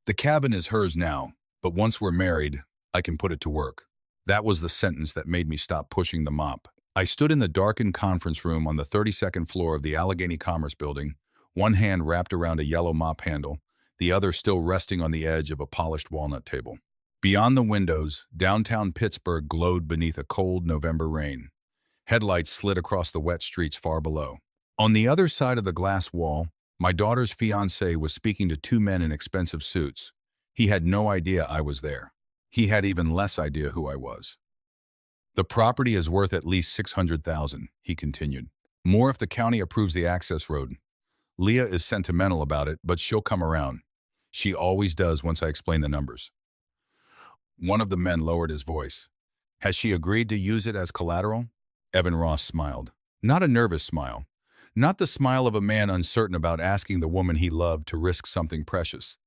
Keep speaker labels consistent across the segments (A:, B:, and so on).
A: The cabin is hers now, but once we're married, I can put it to work. That was the sentence that made me stop pushing the mop. I stood in the darkened conference room on the 32nd floor of the Allegheny Commerce Building, one hand wrapped around a yellow mop handle, the other still resting on the edge of a polished walnut table. Beyond the windows, downtown Pittsburgh glowed beneath a cold November rain. Headlights slid across the wet streets far below. On the other side of the glass wall, my daughter's fiancé was speaking to two men in expensive suits. He had no idea I was there. He had even less idea who I was. The property is worth at least $600,000, he continued. More if the county approves the access road. Leah is sentimental about it, but she'll come around. She always does once I explain the numbers. One of the men lowered his voice. Has she agreed to use it as collateral? Evan Ross smiled. Not a nervous smile. Not the smile of a man uncertain about asking the woman he loved to risk something precious.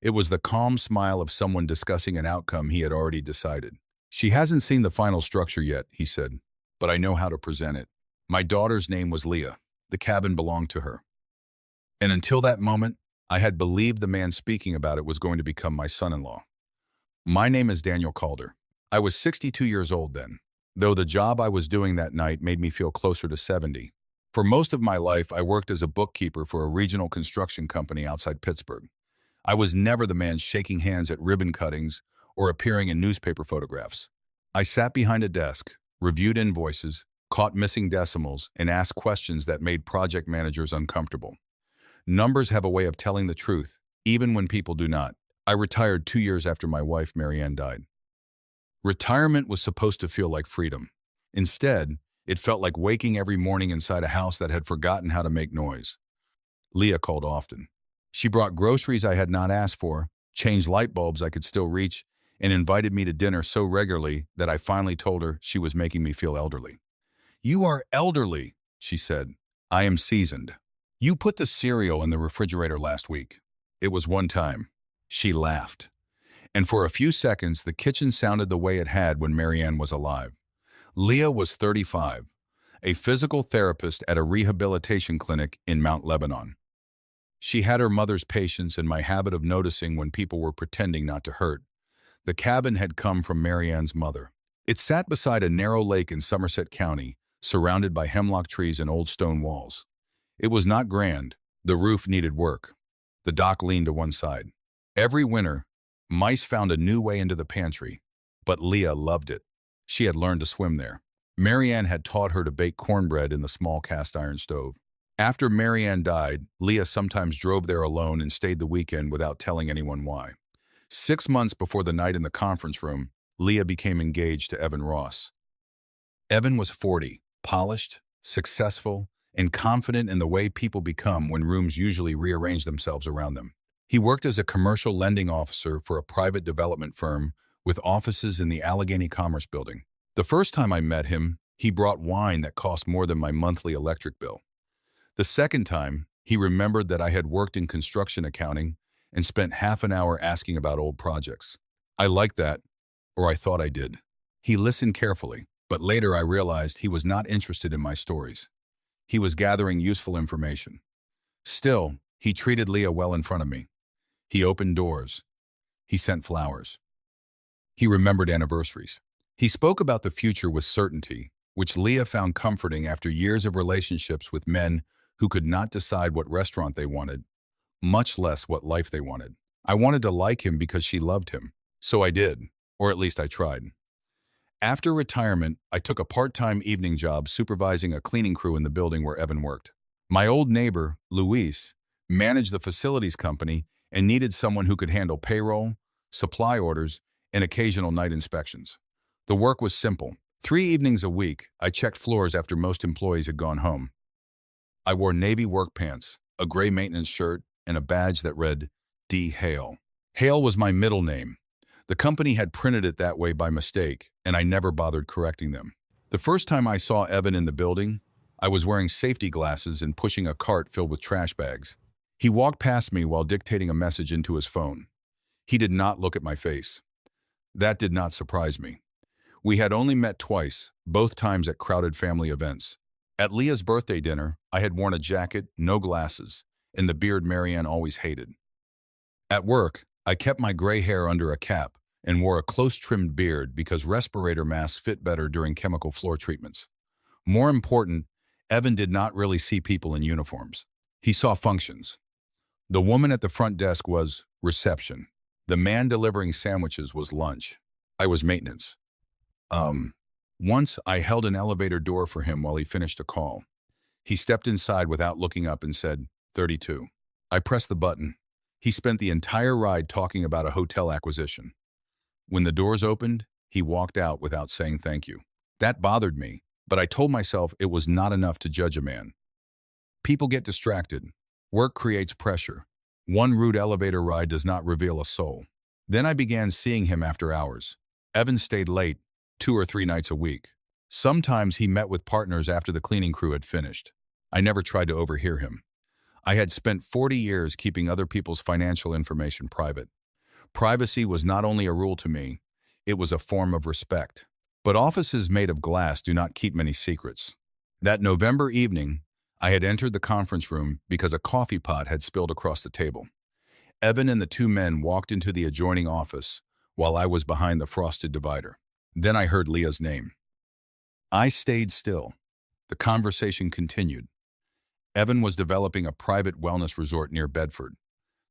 A: It was the calm smile of someone discussing an outcome he had already decided. She hasn't seen the final structure yet, he said, but I know how to present it. My daughter's name was Leah. The cabin belonged to her. And until that moment, I had believed the man speaking about it was going to become my son-in-law. My name is Daniel Calder. I was 62 years old then, though the job I was doing that night made me feel closer to 70. For most of my life, I worked as a bookkeeper for a regional construction company outside Pittsburgh. I was never the man shaking hands at ribbon cuttings or appearing in newspaper photographs. I sat behind a desk, reviewed invoices, caught missing decimals, and asked questions that made project managers uncomfortable. Numbers have a way of telling the truth, even when people do not. I retired 2 years after my wife, Marianne, died. Retirement was supposed to feel like freedom. Instead, it felt like waking every morning inside a house that had forgotten how to make noise. Leah called often. She brought groceries I had not asked for, changed light bulbs I could still reach, and invited me to dinner so regularly that I finally told her she was making me feel elderly. You are elderly, she said. I am seasoned. You put the cereal in the refrigerator last week. It was one time. She laughed. And for a few seconds, the kitchen sounded the way it had when Marianne was alive. Leah was 35, a physical therapist at a rehabilitation clinic in Mount Lebanon. She had her mother's patience and my habit of noticing when people were pretending not to hurt. The cabin had come from Marianne's mother. It sat beside a narrow lake in Somerset County, surrounded by hemlock trees and old stone walls. It was not grand. The roof needed work. The dock leaned to one side. Every winter, mice found a new way into the pantry, but Leah loved it. She had learned to swim there. Marianne had taught her to bake cornbread in the small cast-iron stove. After Marianne died, Leah sometimes drove there alone and stayed the weekend without telling anyone why. 6 months before the night in the conference room, Leah became engaged to Evan Ross. Evan was 40, polished, successful, and confident in the way people become when rooms usually rearrange themselves around them. He worked as a commercial lending officer for a private development firm with offices in the Allegheny Commerce Building. The first time I met him, he brought wine that cost more than my monthly electric bill. The second time, he remembered that I had worked in construction accounting and spent half an hour asking about old projects. I liked that, or I thought I did. He listened carefully, but later I realized he was not interested in my stories. He was gathering useful information. Still, he treated Leah well in front of me. He opened doors. He sent flowers. He remembered anniversaries. He spoke about the future with certainty, which Leah found comforting after years of relationships with men who could not decide what restaurant they wanted, much less what life they wanted. I wanted to like him because she loved him. So I did, or at least I tried. After retirement, I took a part-time evening job supervising a cleaning crew in the building where Evan worked. My old neighbor, Luis, managed the facilities company and needed someone who could handle payroll, supply orders, and occasional night inspections. The work was simple. 3 evenings a week, I checked floors after most employees had gone home. I wore navy work pants, a gray maintenance shirt, and a badge that read, D. Hale. Hale was my middle name. The company had printed it that way by mistake, and I never bothered correcting them. The first time I saw Evan in the building, I was wearing safety glasses and pushing a cart filled with trash bags. He walked past me while dictating a message into his phone. He did not look at my face. That did not surprise me. We had only met twice, both times at crowded family events. At Leah's birthday dinner, I had worn a jacket, no glasses, and the beard Marianne always hated. At work, I kept my gray hair under a cap and wore a close-trimmed beard because respirator masks fit better during chemical floor treatments. More important, Evan did not really see people in uniforms. He saw functions. The woman at the front desk was reception. The man delivering sandwiches was lunch. I was maintenance. Once I held an elevator door for him while he finished a call. He stepped inside without looking up and said, 32. I pressed the button. He spent the entire ride talking about a hotel acquisition. When the doors opened, he walked out without saying thank you. That bothered me, but I told myself it was not enough to judge a man. People get distracted. Work creates pressure. One rude elevator ride does not reveal a soul. Then I began seeing him after hours. Evan stayed late, 2 or 3 nights a week. Sometimes he met with partners after the cleaning crew had finished. I never tried to overhear him. I had spent 40 years keeping other people's financial information private. Privacy was not only a rule to me, it was a form of respect. But offices made of glass do not keep many secrets. That November evening, I had entered the conference room because a coffee pot had spilled across the table. Evan and the 2 men walked into the adjoining office while I was behind the frosted divider. Then I heard Leah's name. I stayed still. The conversation continued. Evan was developing a private wellness resort near Bedford.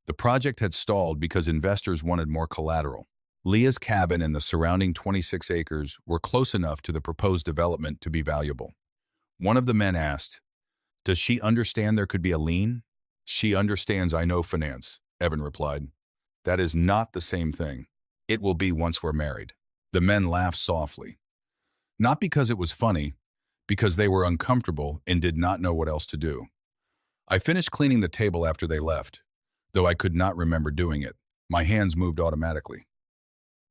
A: The project had stalled because investors wanted more collateral. Leah's cabin and the surrounding 26 acres were close enough to the proposed development to be valuable. One of the men asked, "Does she understand there could be a lien?" "She understands I know finance," Evan replied. "That is not the same thing. It will be once we're married." The men laughed softly. Not because it was funny, because they were uncomfortable and did not know what else to do. I finished cleaning the table after they left, though I could not remember doing it. My hands moved automatically.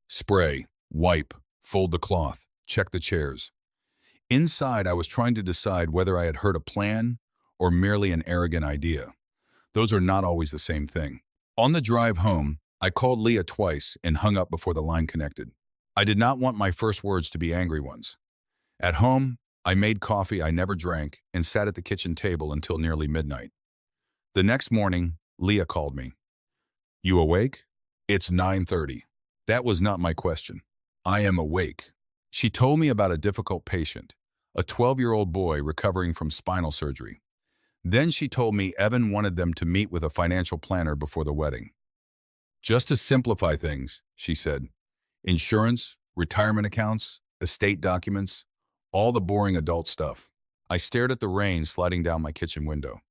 A: Spray, wipe, fold the cloth, check the chairs. Inside, I was trying to decide whether I had heard a plan or merely an arrogant idea. Those are not always the same thing. On the drive home, I called Leah twice and hung up before the line connected. I did not want my first words to be angry ones. At home, I made coffee I never drank and sat at the kitchen table until nearly midnight. The next morning, Leah called me. "You awake?" "It's 9:30. That was not my question. "I am awake." She told me about a difficult patient, a 12-year-old boy recovering from spinal surgery. Then she told me Evan wanted them to meet with a financial planner before the wedding. "Just to simplify things," she said. "Insurance, retirement accounts, estate documents, all the boring adult stuff." I stared at the rain sliding down my kitchen window.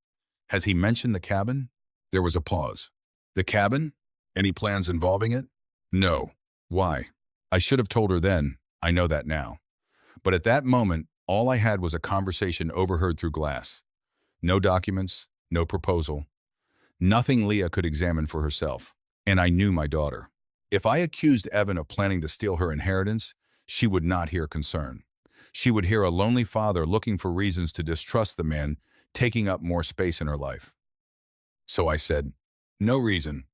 A: "Has he mentioned the cabin?" There was a pause. "The cabin? Any plans involving it?" "No." "Why?" I should have told her then. I know that now. But at that moment, all I had was a conversation overheard through glass. No documents, no proposal. Nothing Leah could examine for herself. And I knew my daughter. If I accused Evan of planning to steal her inheritance, she would not hear concern. She would hear a lonely father looking for reasons to distrust the man taking up more space in her life. So I said, "No reason.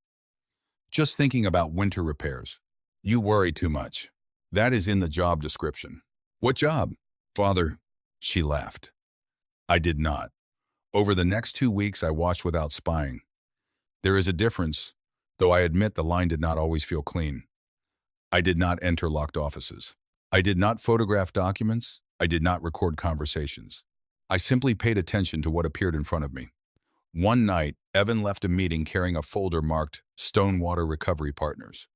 A: Just thinking about winter repairs." "You worry too much. That is in the job description." "What job?" "Father." She laughed. I did not. Over the next 2 weeks, I watched without spying. There is a difference, though I admit the line did not always feel clean. I did not enter locked offices. I did not photograph documents. I did not record conversations. I simply paid attention to what appeared in front of me. One night, Evan left a meeting carrying a folder marked Stonewater Recovery Partners.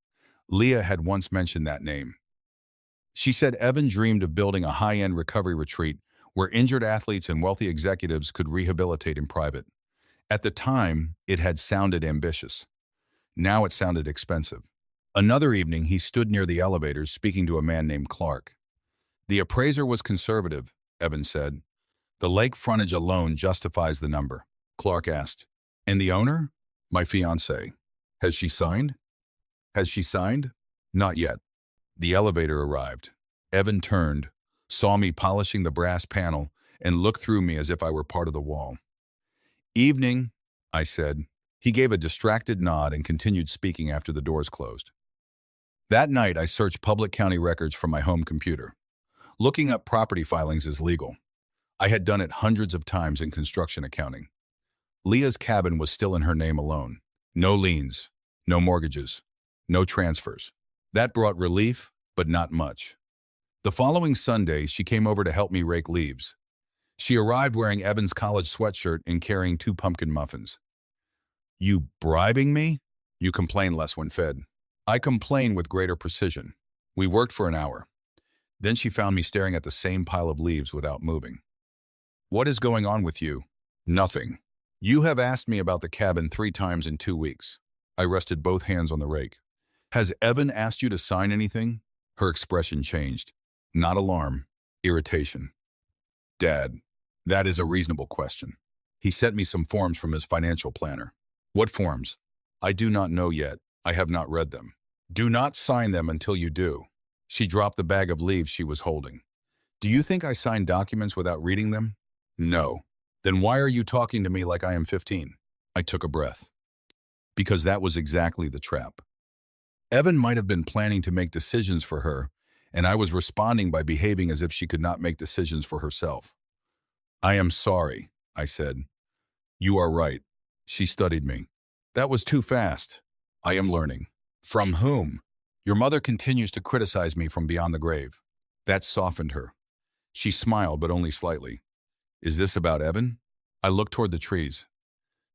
A: Leah had once mentioned that name. She said Evan dreamed of building a high-end recovery retreat where injured athletes and wealthy executives could rehabilitate in private. At the time, it had sounded ambitious. Now it sounded expensive. Another evening, he stood near the elevators speaking to a man named Clark. "The appraiser was conservative," Evan said. "The lake frontage alone justifies the number." Clark asked, "And the owner?" "My fiancé. Has she signed?" "Has she signed?" "Not yet." The elevator arrived. Evan turned, saw me polishing the brass panel, and looked through me as if I were part of the wall. "Evening," I said. He gave a distracted nod and continued speaking after the doors closed. That night, I searched public county records from my home computer. Looking up property filings is legal. I had done it hundreds of times in construction accounting. Leah's cabin was still in her name alone. No liens, no mortgages, No transfers. That brought relief, but not much. The following Sunday, she came over to help me rake leaves. She arrived wearing Evan's college sweatshirt and carrying 2 pumpkin muffins. You bribing me? You complain less when fed. I complain with greater precision. We worked for an hour. Then she found me staring at the same pile of leaves without moving. What is going on with you? Nothing. You have asked me about the cabin 3 times in 2 weeks. I rested both hands on the rake. Has Evan asked you to sign anything? Her expression changed. Not alarm, irritation. Dad, that is a reasonable question. He sent me some forms from his financial planner. What forms? I do not know yet. I have not read them. Do not sign them until you do. She dropped the bag of leaves she was holding. Do you think I signed documents without reading them? No. Then why are you talking to me like I am 15? I took a breath. Because that was exactly the trap. Evan might have been planning to make decisions for her, and I was responding by behaving as if she could not make decisions for herself. I am sorry, I said. You are right. She studied me. That was too fast. I am learning. From whom? Your mother continues to criticize me from beyond the grave. That softened her. She smiled, but only slightly. Is this about Evan? I looked toward the trees.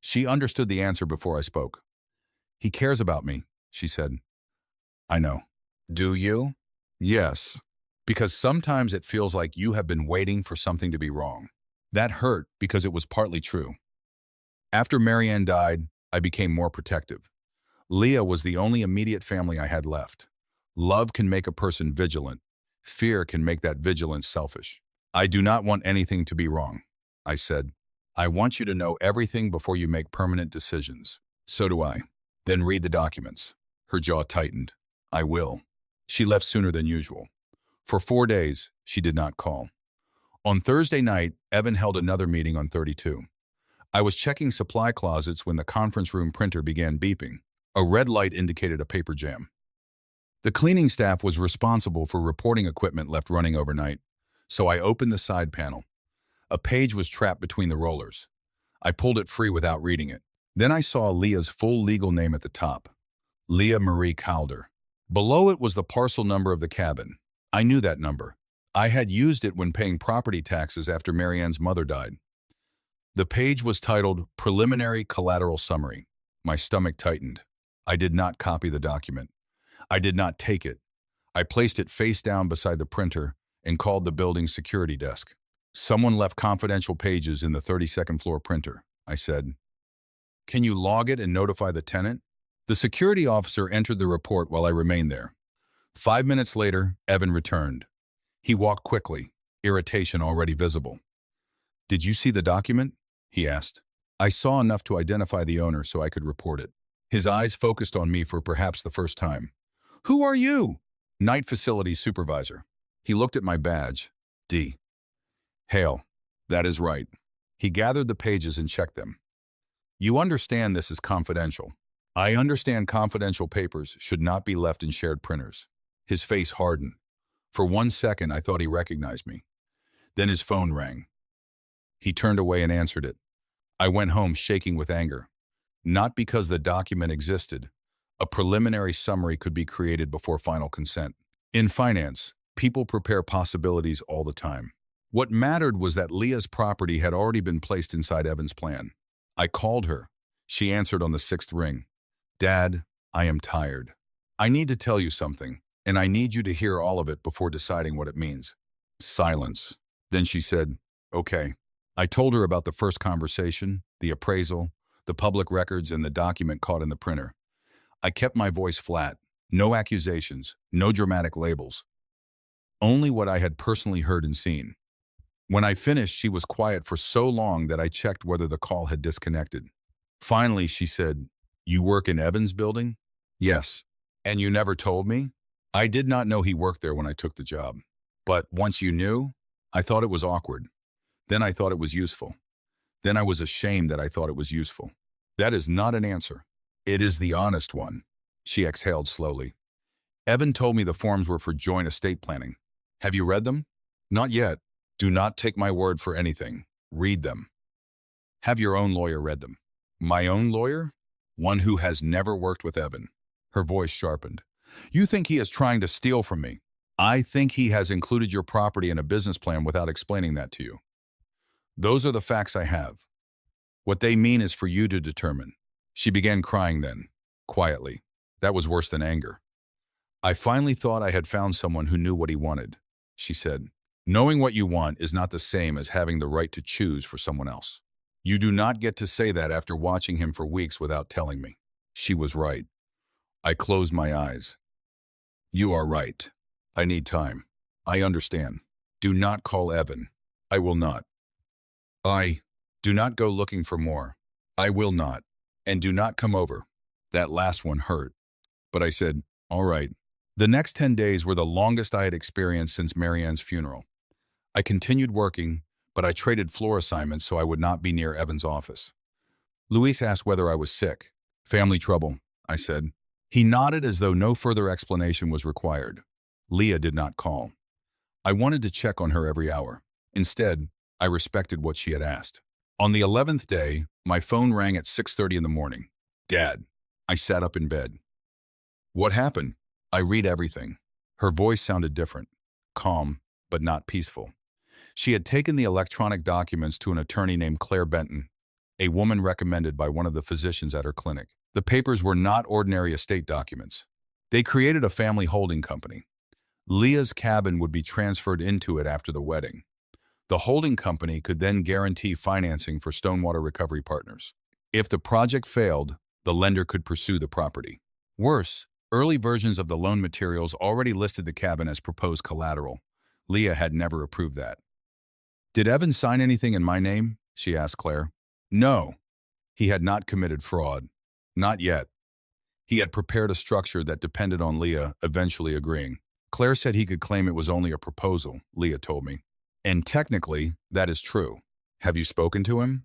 A: She understood the answer before I spoke. He cares about me, she said. I know. Do you? Yes. Because sometimes it feels like you have been waiting for something to be wrong. That hurt because it was partly true. After Marianne died, I became more protective. Leah was the only immediate family I had left. Love can make a person vigilant. Fear can make that vigilance selfish. I do not want anything to be wrong, I said. I want you to know everything before you make permanent decisions. So do I. Then read the documents. Her jaw tightened. I will. She left sooner than usual. For 4 days, she did not call. On Thursday night, Evan held another meeting on 32. I was checking supply closets when the conference room printer began beeping. A red light indicated a paper jam. The cleaning staff was responsible for reporting equipment left running overnight, so I opened the side panel. A page was trapped between the rollers. I pulled it free without reading it. Then I saw Leah's full legal name at the top. Leah Marie Calder. Below it was the parcel number of the cabin. I knew that number. I had used it when paying property taxes after Marianne's mother died. The page was titled Preliminary Collateral Summary. My stomach tightened. I did not copy the document. I did not take it. I placed it face down beside the printer and called the building's security desk. Someone left confidential pages in the 32nd floor printer, I said. Can you log it and notify the tenant? The security officer entered the report while I remained there. 5 minutes later, Evan returned. He walked quickly, irritation already visible. Did you see the document? He asked. I saw enough to identify the owner so I could report it. His eyes focused on me for perhaps the first time. Who are you? Night facility supervisor. He looked at my badge. D. Hale. That is right. He gathered the pages and checked them. You understand this is confidential. I understand confidential papers should not be left in shared printers. His face hardened. For 1 second, I thought he recognized me. Then his phone rang. He turned away and answered it. I went home shaking with anger. Not because the document existed. A preliminary summary could be created before final consent. In finance, people prepare possibilities all the time. What mattered was that Leah's property had already been placed inside Evan's plan. I called her. She answered on the 6th ring. Dad, I am tired. I need to tell you something, and I need you to hear all of it before deciding what it means. Silence. Then she said, okay. I told her about the first conversation, the appraisal, the public records, and the document caught in the printer. I kept my voice flat. No accusations, no dramatic labels. Only what I had personally heard and seen. When I finished, she was quiet for so long that I checked whether the call had disconnected. Finally, she said, You work in Evan's building? Yes. And you never told me? I did not know he worked there when I took the job. But once you knew, I thought it was awkward. Then I thought it was useful. Then I was ashamed that I thought it was useful. That is not an answer. It is the honest one. She exhaled slowly. Evan told me the forms were for joint estate planning. Have you read them? Not yet. Do not take my word for anything. Read them. Have your own lawyer read them. My own lawyer? One who has never worked with Evan. Her voice sharpened. You think he is trying to steal from me? I think he has included your property in a business plan without explaining that to you. Those are the facts I have. What they mean is for you to determine. She began crying then, quietly. That was worse than anger. I finally thought I had found someone who knew what he wanted, she said. Knowing what you want is not the same as having the right to choose for someone else. You do not get to say that after watching him for weeks without telling me. She was right. I closed my eyes. You are right. I need time. I understand. Do not call Evan. I will not. Do not go looking for more. I will not. And do not come over. That last one hurt. But I said, all right. The next 10 days were the longest I had experienced since Marianne's funeral. I continued working, but I traded floor assignments so I would not be near Evan's office. Luis asked whether I was sick. Family trouble, I said. He nodded as though no further explanation was required. Leah did not call. I wanted to check on her every hour. Instead, I respected what she had asked. On the 11th day, my phone rang at 6:30 in the morning. Dad. I sat up in bed. What happened? I read everything. Her voice sounded different, calm, but not peaceful. She had taken the electronic documents to an attorney named Claire Benton, a woman recommended by one of the physicians at her clinic. The papers were not ordinary estate documents. They created a family holding company. Leah's cabin would be transferred into it after the wedding. The holding company could then guarantee financing for Stonewater Recovery Partners. If the project failed, the lender could pursue the property. Worse, early versions of the loan materials already listed the cabin as proposed collateral. Leah had never approved that. Did Evan sign anything in my name? She asked Claire. No. He had not committed fraud. Not yet. He had prepared a structure that depended on Leah eventually agreeing. Claire said he could claim it was only a proposal, Leah told me. And technically, that is true. Have you spoken to him?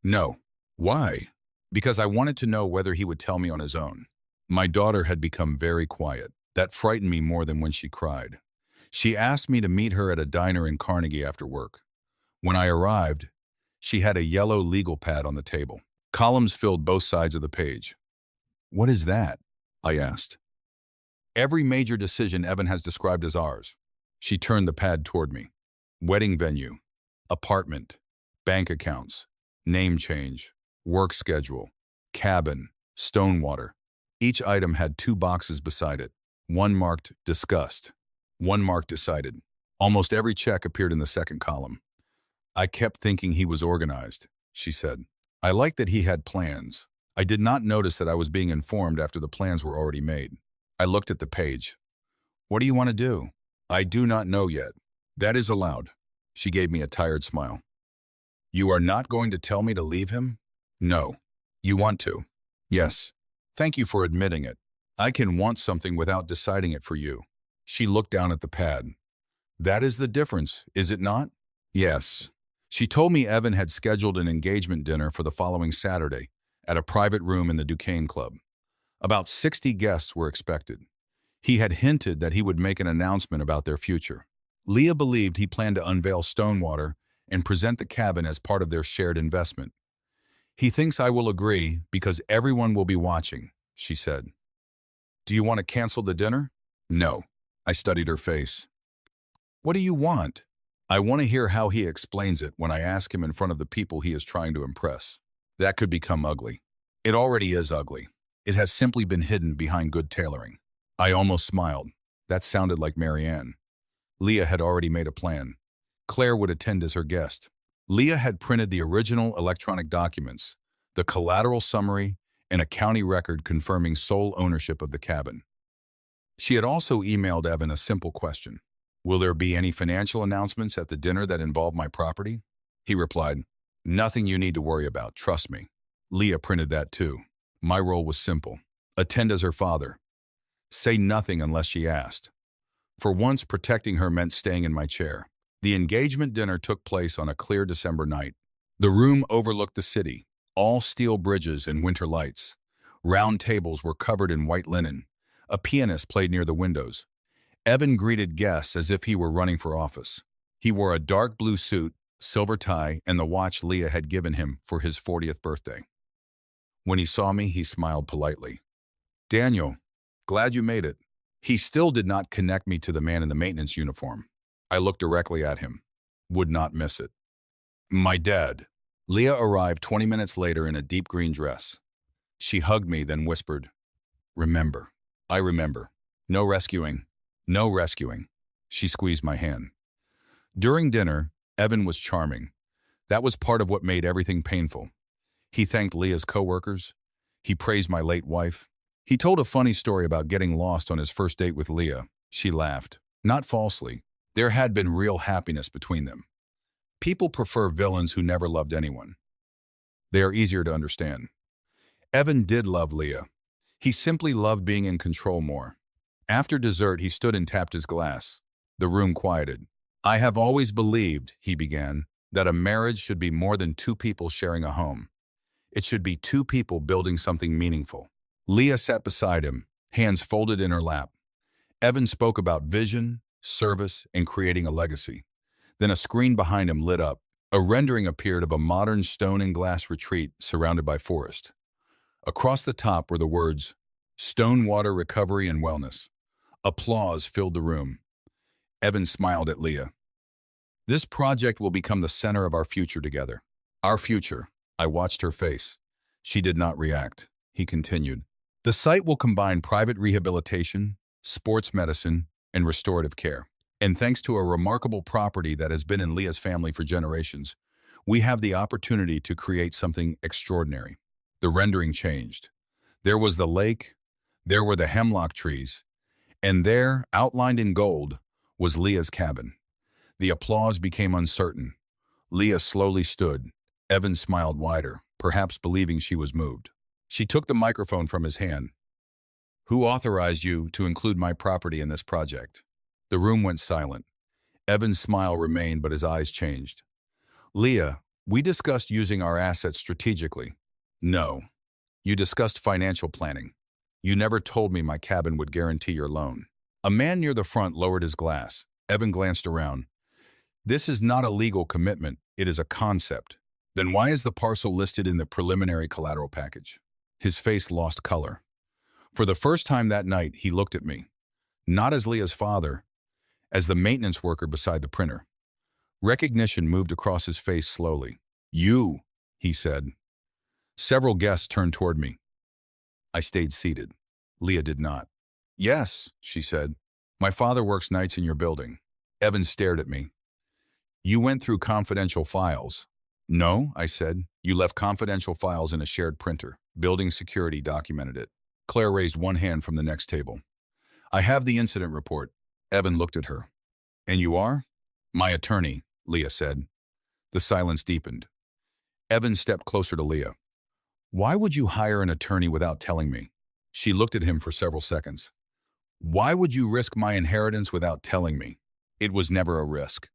A: No. Why? Because I wanted to know whether he would tell me on his own. My daughter had become very quiet. That frightened me more than when she cried. She asked me to meet her at a diner in Carnegie after work. When I arrived, she had a yellow legal pad on the table. Columns filled both sides of the page. What is that? I asked. Every major decision Evan has described as ours. She turned the pad toward me. Wedding venue, apartment, bank accounts, name change, work schedule, cabin, Stonewater. Each item had 2 boxes beside it. One marked discussed. One marked decided. Almost every check appeared in the second column. I kept thinking he was organized, she said. I liked that he had plans. I did not notice that I was being informed after the plans were already made. I looked at the page. What do you want to do? I do not know yet. That is allowed. She gave me a tired smile. You are not going to tell me to leave him? No. You want to? Yes. Thank you for admitting it. I can want something without deciding it for you. She looked down at the pad. That is the difference, is it not? Yes. She told me Evan had scheduled an engagement dinner for the following Saturday at a private room in the Duquesne Club. About 60 guests were expected. He had hinted that he would make an announcement about their future. Leah believed he planned to unveil Stonewater and present the cabin as part of their shared investment. He thinks I will agree because everyone will be watching, she said. Do you want to cancel the dinner? No. I studied her face. What do you want? I want to hear how he explains it when I ask him in front of the people he is trying to impress. That could become ugly. It already is ugly. It has simply been hidden behind good tailoring. I almost smiled. That sounded like Marianne. Leah had already made a plan. Claire would attend as her guest. Leah had printed the original electronic documents, the collateral summary, and a county record confirming sole ownership of the cabin. She had also emailed Evan a simple question. Will there be any financial announcements at the dinner that involve my property? He replied, nothing you need to worry about, trust me. Leah printed that too. My role was simple. Attend as her father. Say nothing unless she asked. For once, protecting her meant staying in my chair. The engagement dinner took place on a clear December night. The room overlooked the city, all steel bridges and winter lights. Round tables were covered in white linen. A pianist played near the windows. Evan greeted guests as if he were running for office. He wore a dark blue suit, silver tie, and the watch Leah had given him for his 40th birthday. When he saw me, he smiled politely. Daniel, glad you made it. He still did not connect me to the man in the maintenance uniform. I looked directly at him. Would not miss it. My dad. Leah arrived 20 minutes later in a deep green dress. She hugged me, then whispered, "Remember." I remember. No rescuing. No rescuing. She squeezed my hand. During dinner, Evan was charming. That was part of what made everything painful. He thanked Leah's coworkers. He praised my late wife. He told a funny story about getting lost on his first date with Leah. She laughed. Not falsely. There had been real happiness between them. People prefer villains who never loved anyone. They are easier to understand. Evan did love Leah. He simply loved being in control more. After dessert, he stood and tapped his glass. The room quieted. "I have always believed," he began, "that a marriage should be more than two people sharing a home. It should be two people building something meaningful." Leah sat beside him, hands folded in her lap. Evan spoke about vision, service, and creating a legacy. Then a screen behind him lit up. A rendering appeared of a modern stone and glass retreat surrounded by forest. Across the top were the words, "Stone Water Recovery and Wellness." Applause filled the room. Evan smiled at Leah. "This project will become the center of our future together." Our future. I watched her face. She did not react. He continued. "The site will combine private rehabilitation, sports medicine, and restorative care. And thanks to a remarkable property that has been in Leah's family for generations, we have the opportunity to create something extraordinary." The rendering changed. There was the lake, there were the hemlock trees, and there, outlined in gold, was Leah's cabin. The applause became uncertain. Leah slowly stood. Evan smiled wider, perhaps believing she was moved. She took the microphone from his hand. "Who authorized you to include my property in this project?" The room went silent. Evan's smile remained, but his eyes changed. "Leah, we discussed using our assets strategically." "No. You discussed financial planning. You never told me my cabin would guarantee your loan." A man near the front lowered his glass. Evan glanced around. "This is not a legal commitment. It is a concept." "Then why is the parcel listed in the preliminary collateral package?" His face lost color. For the first time that night, he looked at me. Not as Leah's father, as the maintenance worker beside the printer. Recognition moved across his face slowly. "You," he said. Several guests turned toward me. I stayed seated. Leah did not. "Yes," she said. "My father works nights in your building." Evan stared at me. "You went through confidential files." "No," I said. "You left confidential files in a shared printer. Building security documented it." Claire raised one hand from the next table. "I have the incident report." Evan looked at her. "And you are?" "My attorney," Leah said. The silence deepened. Evan stepped closer to Leah. "Why would you hire an attorney without telling me?" She looked at him for several seconds. "Why would you risk my inheritance without telling me?" "It was never a risk.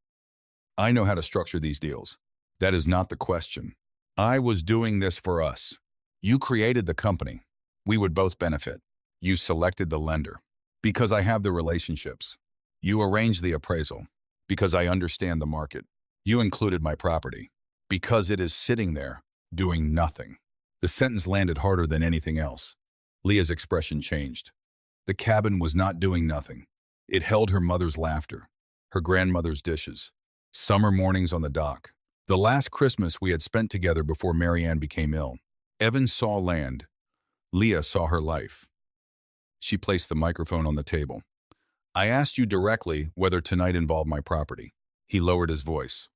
A: I know how to structure these deals." "That is not the question. I was doing this for us. You created the company. We would both benefit. You selected the lender. Because I have the relationships. You arranged the appraisal. Because I understand the market. You included my property. Because it is sitting there, doing nothing." The sentence landed harder than anything else. Leah's expression changed. The cabin was not doing nothing. It held her mother's laughter, her grandmother's dishes, summer mornings on the dock, the last Christmas we had spent together before Marianne became ill. Evan saw land. Leah saw her life. She placed the microphone on the table. "I asked you directly whether tonight involved my property." He lowered his voice.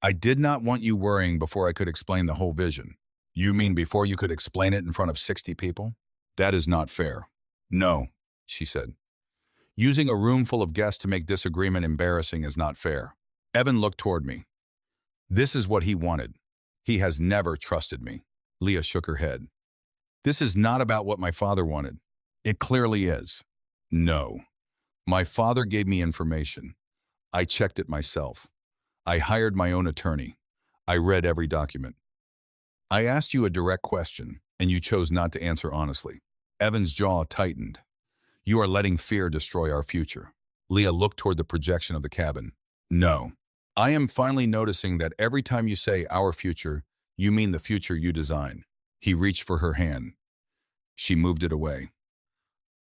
A: "I did not want you worrying before I could explain the whole vision." "You mean before you could explain it in front of 60 people? That is not fair." "No," she said. "Using a room full of guests to make disagreement embarrassing is not fair." Evan looked toward me. "This is what he wanted. He has never trusted me." Leah shook her head. "This is not about what my father wanted." "It clearly is." "No. My father gave me information. I checked it myself. I hired my own attorney. I read every document. I asked you a direct question, and you chose not to answer honestly." Evan's jaw tightened. "You are letting fear destroy our future." Leah looked toward the projection of the cabin. "No. I am finally noticing that every time you say our future, you mean the future you design." He reached for her hand. She moved it away.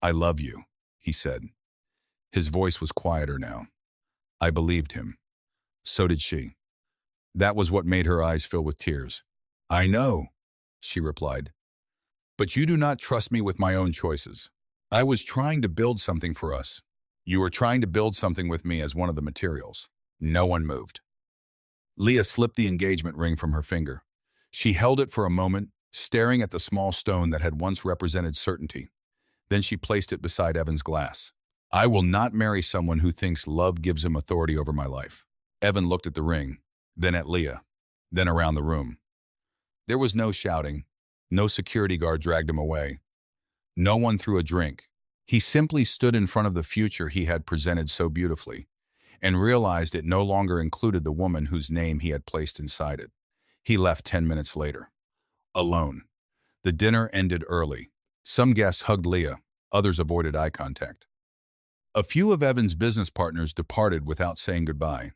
A: I love you, he said. His voice was quieter now. I believed him. So did she. That was what made her eyes fill with tears. I know, she replied. But you do not trust me with my own choices. I was trying to build something for us. You were trying to build something with me as one of the materials. No one moved. Leah slipped the engagement ring from her finger. She held it for a moment, staring at the small stone that had once represented certainty. Then she placed it beside Evan's glass. I will not marry someone who thinks love gives him authority over my life. Evan looked at the ring, then at Leah, then around the room. There was no shouting. No security guard dragged him away. No one threw a drink. He simply stood in front of the future he had presented so beautifully, and realized it no longer included the woman whose name he had placed inside it. He left 10 minutes later. Alone. The dinner ended early. Some guests hugged Leah, others avoided eye contact. A few of Evan's business partners departed without saying goodbye.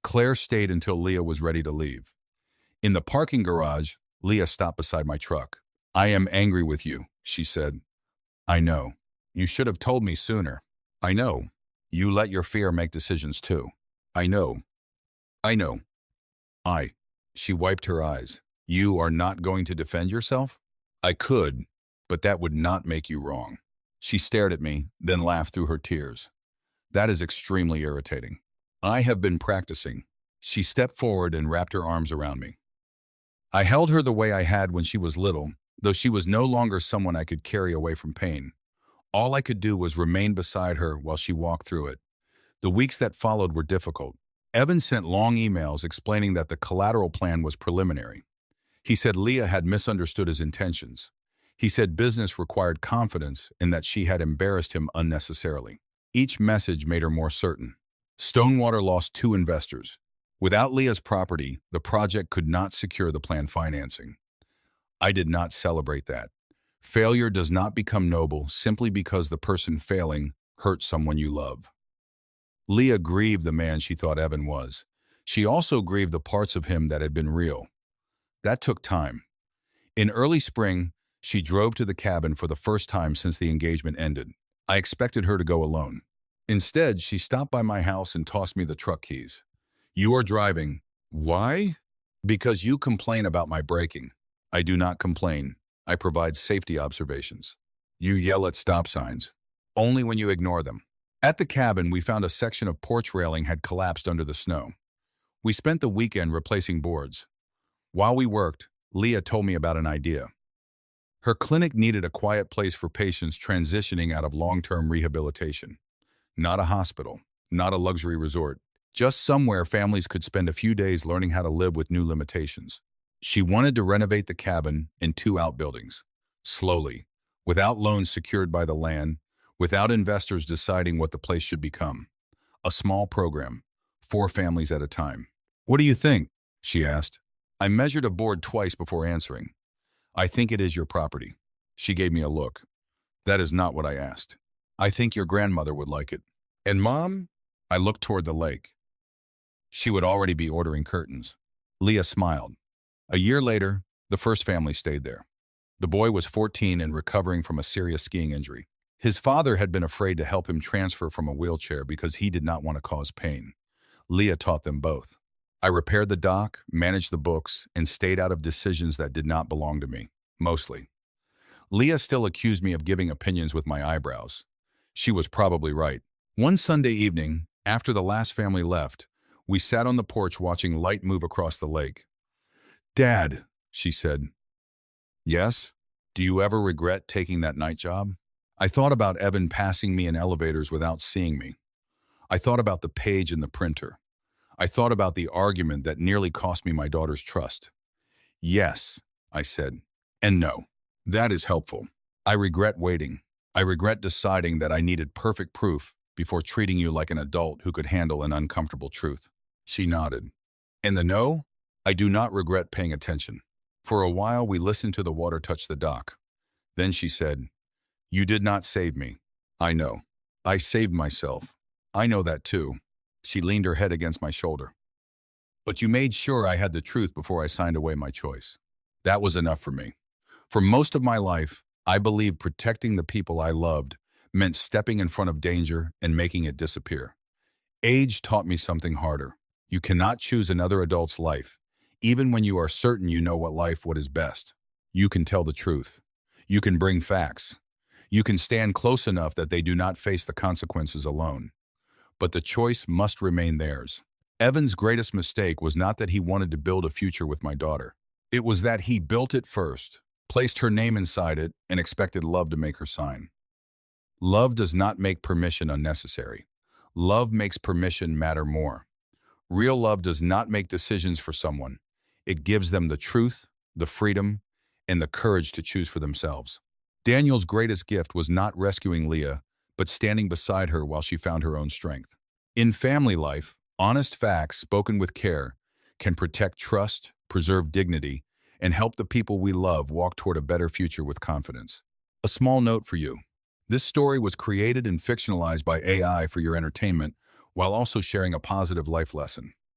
A: Claire stayed until Leah was ready to leave. In the parking garage, Leah stopped beside my truck. I am angry with you, she said. I know. You should have told me sooner. I know. You let your fear make decisions too. I know. I know. She wiped her eyes. You are not going to defend yourself? I could, but that would not make you wrong. She stared at me, then laughed through her tears. That is extremely irritating. I have been practicing. She stepped forward and wrapped her arms around me. I held her the way I had when she was little, though she was no longer someone I could carry away from pain. All I could do was remain beside her while she walked through it. The weeks that followed were difficult. Evan sent long emails explaining that the collateral plan was preliminary. He said Leah had misunderstood his intentions. He said business required confidence and that she had embarrassed him unnecessarily. Each message made her more certain. Stonewater lost 2 investors. Without Leah's property, the project could not secure the planned financing. I did not celebrate that. Failure does not become noble simply because the person failing hurts someone you love. Leah grieved the man she thought Evan was. She also grieved the parts of him that had been real. That took time. In early spring, she drove to the cabin for the first time since the engagement ended. I expected her to go alone. Instead, she stopped by my house and tossed me the truck keys. You are driving. Why? Because you complain about my braking. I do not complain. I provide safety observations. You yell at stop signs. Only when you ignore them. At the cabin, we found a section of porch railing had collapsed under the snow. We spent the weekend replacing boards. While we worked, Leah told me about an idea. Her clinic needed a quiet place for patients transitioning out of long-term rehabilitation. Not a hospital, not a luxury resort, just somewhere families could spend a few days learning how to live with new limitations. She wanted to renovate the cabin and 2 outbuildings, slowly, without loans secured by the land, without investors deciding what the place should become. A small program, 4 families at a time. What do you think? She asked. I measured a board twice before answering. I think it is your property. She gave me a look. That is not what I asked. I think your grandmother would like it. And Mom? I looked toward the lake. She would already be ordering curtains. Leah smiled. A year later, the first family stayed there. The boy was 14 and recovering from a serious skiing injury. His father had been afraid to help him transfer from a wheelchair because he did not want to cause pain. Leah taught them both. I repaired the dock, managed the books, and stayed out of decisions that did not belong to me, mostly. Leah still accused me of giving opinions with my eyebrows. She was probably right. One Sunday evening, after the last family left, we sat on the porch watching light move across the lake. Dad, she said. Yes? Do you ever regret taking that night job? I thought about Evan passing me in elevators without seeing me. I thought about the page in the printer. I thought about the argument that nearly cost me my daughter's trust. Yes, I said. And no. That is helpful. I regret waiting. I regret deciding that I needed perfect proof before treating you like an adult who could handle an uncomfortable truth. She nodded. And the no? I do not regret paying attention. For a while, we listened to the water touch the dock. Then she said, You did not save me. I know. I saved myself. I know that too. She leaned her head against my shoulder. But you made sure I had the truth before I signed away my choice. That was enough for me. For most of my life, I believed protecting the people I loved meant stepping in front of danger and making it disappear. Age taught me something harder. You cannot choose another adult's life, even when you are certain you know what is best. You can tell the truth. You can bring facts. You can stand close enough that they do not face the consequences alone. But the choice must remain theirs. Evan's greatest mistake was not that he wanted to build a future with my daughter. It was that he built it first, placed her name inside it, and expected love to make her sign. Love does not make permission unnecessary. Love makes permission matter more. Real love does not make decisions for someone. It gives them the truth, the freedom, and the courage to choose for themselves. Daniel's greatest gift was not rescuing Leah, but standing beside her while she found her own strength. In family life, honest facts spoken with care can protect trust, preserve dignity, and help the people we love walk toward a better future with confidence. A small note for you. This story was created and fictionalized by AI for your entertainment while also sharing a positive life lesson.